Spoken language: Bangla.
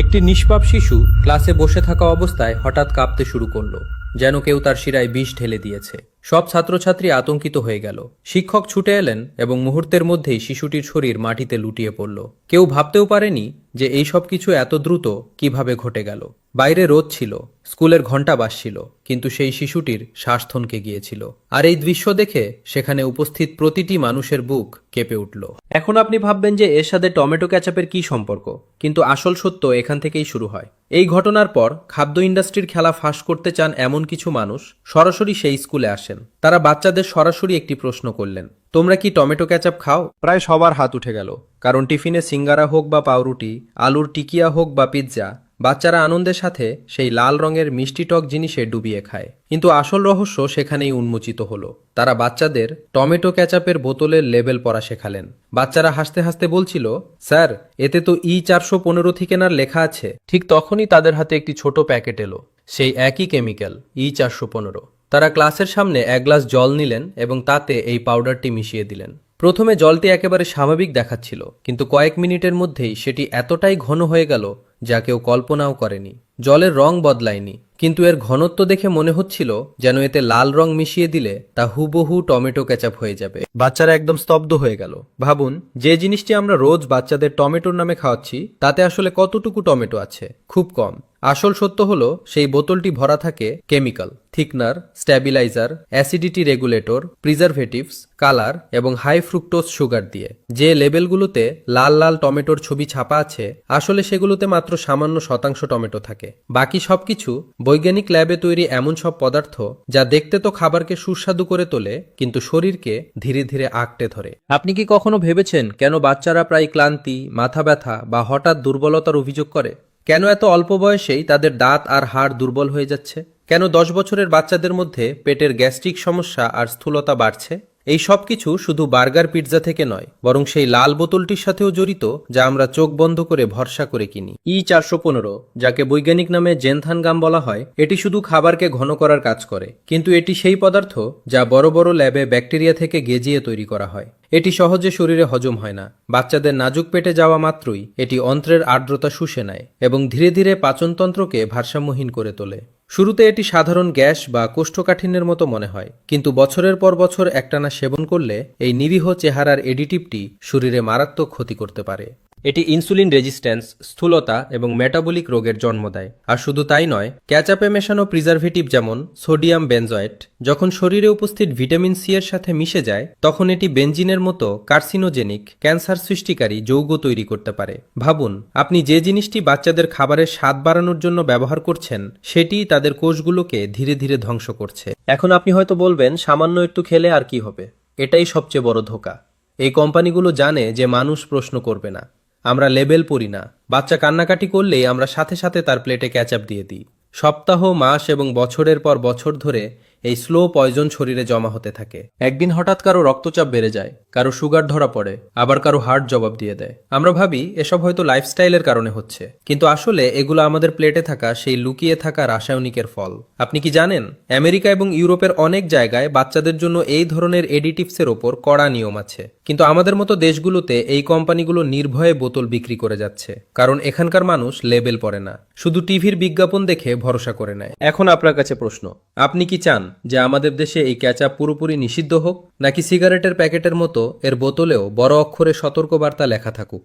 একটি নিষ্পাপ শিশু ক্লাসে বসে থাকা অবস্থায় হঠাৎ কাঁপতে শুরু করলো, যেন কেউ তার শিরায় বিষ ঢেলে দিয়েছে। সব ছাত্রছাত্রী আতঙ্কিত হয়ে গেল। শিক্ষক ছুটে এলেন এবং মুহূর্তের মধ্যেই শিশুটির শরীর মাটিতে লুটিয়ে পড়ল। কেউ ভাবতেও পারেনি যে এই সব কিছু এত দ্রুত কিভাবে ঘটে গেল। বাইরে রোদ ছিল, স্কুলের ঘণ্টা বাজছিল, কিন্তু সেই শিশুটির শ্বাস থমকে গিয়েছিল। আর এই দৃশ্য দেখে সেখানে উপস্থিত প্রতিটি মানুষের বুক কেঁপে উঠল। এখন আপনি ভাববেন যে এর সাথে টমেটো ক্যাচাপের কি সম্পর্ক, কিন্তু আসল সত্য এখান থেকেই শুরু হয়। এই ঘটনার পর খাদ্য ইন্ডাস্ট্রির খেলা ফাঁস করতে চান এমন কিছু মানুষ সরাসরি সেই স্কুলে আসেন। তারা বাচ্চাদের সরাসরি একটি প্রশ্ন করলেন, তোমরা কি টমেটো ক্যাচাপ খাও? প্রায় সবার হাত উঠে গেল, কারণ টিফিনে সিঙ্গারা হোক বা পাউরুটি, আলুর টিকিয়া হোক বা পিৎজা, বাচ্চারা আনন্দের সাথে সেই লাল রঙের মিষ্টি টক জিনিসে ডুবিয়ে খায়। কিন্তু আসল রহস্য সেখানেই উন্মোচিত হলো। তারা বাচ্চাদের টমেটো ক্যাচাপের বোতলের লেবেল পড়া শেখালেন। বাচ্চারা হাসতে হাসতে বলছিল, স্যার, এতে তো E415 ঠিকানার লেখা আছে। ঠিক তখনই তাদের হাতে একটি ছোট প্যাকেট এলো, সেই একই কেমিক্যাল E415। তারা ক্লাসের সামনে এক গ্লাস জল নিলেন এবং তাতে এই পাউডারটি মিশিয়ে দিলেন। প্রথমে জলটি একেবারে স্বাভাবিক দেখাচ্ছিল, কিন্তু কয়েক মিনিটের মধ্যেই সেটি এতটাই ঘন হয়ে গেল যা কেউ কল্পনাও করেনি। জলের রং বদলায়নি, কিন্তু এর ঘনত্ব দেখে মনে হচ্ছিল যেন এতে লাল রং মিশিয়ে দিলে তা হুবহু টমেটো কেচাপ হয়ে যাবে। বাচ্চারা একদম স্তব্ধ হয়ে গেল। ভাবুন, যে জিনিসটি আমরা রোজ বাচ্চাদের টমেটোর নামে খাওয়াচ্ছি তাতে আসলে কতটুকু টমেটো আছে? খুব কম। আসল সত্য হলো সেই বোতলটি ভরা থাকে chemical, thickener, stabiliser, acidity regulator, preservatives, colour এবং হাই ফ্রুক্টোজ সুগার দিয়ে। যে লেবেলগুলোতে লাল লাল টমেটোর ছবি ছাপা আছে, আসলে সেগুলোতে মাত্র সামান্য শতাংশ টমেটো থাকে। বাকি সবকিছু বৈজ্ঞানিক ল্যাবে তৈরি এমন সব পদার্থ যা দেখতে তো খাবারকে সুস্বাদু করে তোলে, কিন্তু শরীরকে ধীরে ধীরে আঁকড়ে ধরে। আপনি কি কখনো ভেবেছেন কেন বাচ্চারা প্রায় ক্লান্তি, মাথা ব্যথা বা হঠাৎ দুর্বলতার অভিযোগ করে? কেন এত অল্প বয়সেই তাদের দাঁত আর হাড় দুর্বল হয়ে যাচ্ছে? কেন 10 বছরের বাচ্চাদের মধ্যে পেটের গ্যাস্ট্রিক সমস্যা আর স্থূলতা বাড়ছে? এই সব কিছু শুধু বার্গার পিৎজা থেকে নয়, বরং সেই লাল বোতলটির সাথেও জড়িত যা আমরা চোখ বন্ধ করে ভরসা করে কিনি। E415, যাকে বৈজ্ঞানিক নামে জেনথানগাম বলা হয়, এটি শুধু খাবারকে ঘন করার কাজ করে, কিন্তু এটি সেই পদার্থ যা বড় বড় ল্যাবে ব্যাকটেরিয়া থেকে গেজিয়ে তৈরি করা হয়। এটি সহজে শরীরে হজম হয় না। বাচ্চাদের নাজুক পেটে যাওয়া মাত্রই এটি অন্ত্রের আর্দ্রতা শুষে নেয় এবং ধীরে ধীরে পাচনতন্ত্রকে ভারসাম্যহীন করে তোলে। শুরুতে এটি সাধারণ গ্যাস বা কোষ্ঠকাঠিন্যের মতো মনে হয়, কিন্তু বছরের পর বছর একটানা সেবন করলে এই নিরীহ চেহারার এডিটিভটি শরীরে মারাত্মক ক্ষতি করতে পারে। এটি ইনসুলিন রেজিস্ট্যান্স, স্থূলতা এবং মেটাবলিক রোগের জন্ম দেয়। আর শুধু তাই নয়, ক্যাচাপে মেশানো প্রিজারভেটিভ যেমন সোডিয়াম বেনজয়েট যখন শরীরে উপস্থিত ভিটামিন সি এর সাথে মিশে যায়, তখন এটি বেনজিনের মতো কার্সিনোজেনিক, ক্যান্সার সৃষ্টিকারী যৌগ তৈরি করতে পারে। ভাবুন, আপনি যে জিনিসটি বাচ্চাদের খাবারের স্বাদ বাড়ানোর জন্য ব্যবহার করছেন, সেটিই তাদের কোষগুলোকে ধীরে ধীরে ধ্বংস করছে। এখন আপনি হয়তো বলবেন, সামান্য একটু খেলে আর কি হবে? এটাই সবচেয়ে বড় ধোঁকা। এই কোম্পানিগুলো জানে যে মানুষ প্রশ্ন করবে না। আমরা লেবেল পড়ি না। বাচ্চা কান্নাকাটি করলেই আমরা সাথে সাথে তার প্লেটে ক্যাচাপ দিয়ে দিই। সপ্তাহ, মাস এবং বছরের পর বছর ধরে এই স্লো পয়জন শরীরে জমা হতে থাকে। একদিন হঠাৎ কারো রক্তচাপ বেড়ে যায়, কারো সুগার ধরা পড়ে, আবার কারো হার্ট জবাব দিয়ে দেয়। আমরা ভাবি এসব হয়তো লাইফস্টাইলের কারণে হচ্ছে, কিন্তু আসলে এগুলো আমাদের প্লেটে থাকা সেই লুকিয়ে থাকা রাসায়নিকের ফল। আপনি কি জানেন, আমেরিকা এবং ইউরোপের অনেক জায়গায় বাচ্চাদের জন্য এই ধরনের এডিটিভসের ওপর কড়া নিয়ম আছে, কিন্তু আমাদের মতো দেশগুলোতে এই কোম্পানিগুলো নির্ভয়ে বোতল বিক্রি করে যাচ্ছে, কারণ এখানকার মানুষ লেবেল পড়ে না, শুধু টিভির বিজ্ঞাপন দেখে ভরসা করে নেয়। এখন আপনার কাছে প্রশ্ন, আপনি কি চান যে আমাদের দেশে এই ক্যাচাপ পুরোপুরি নিষিদ্ধ হোক, নাকি সিগারেটের প্যাকেটের মতো এর বোতলেও বড় অক্ষরে সতর্কবার্তা লেখা থাকুক?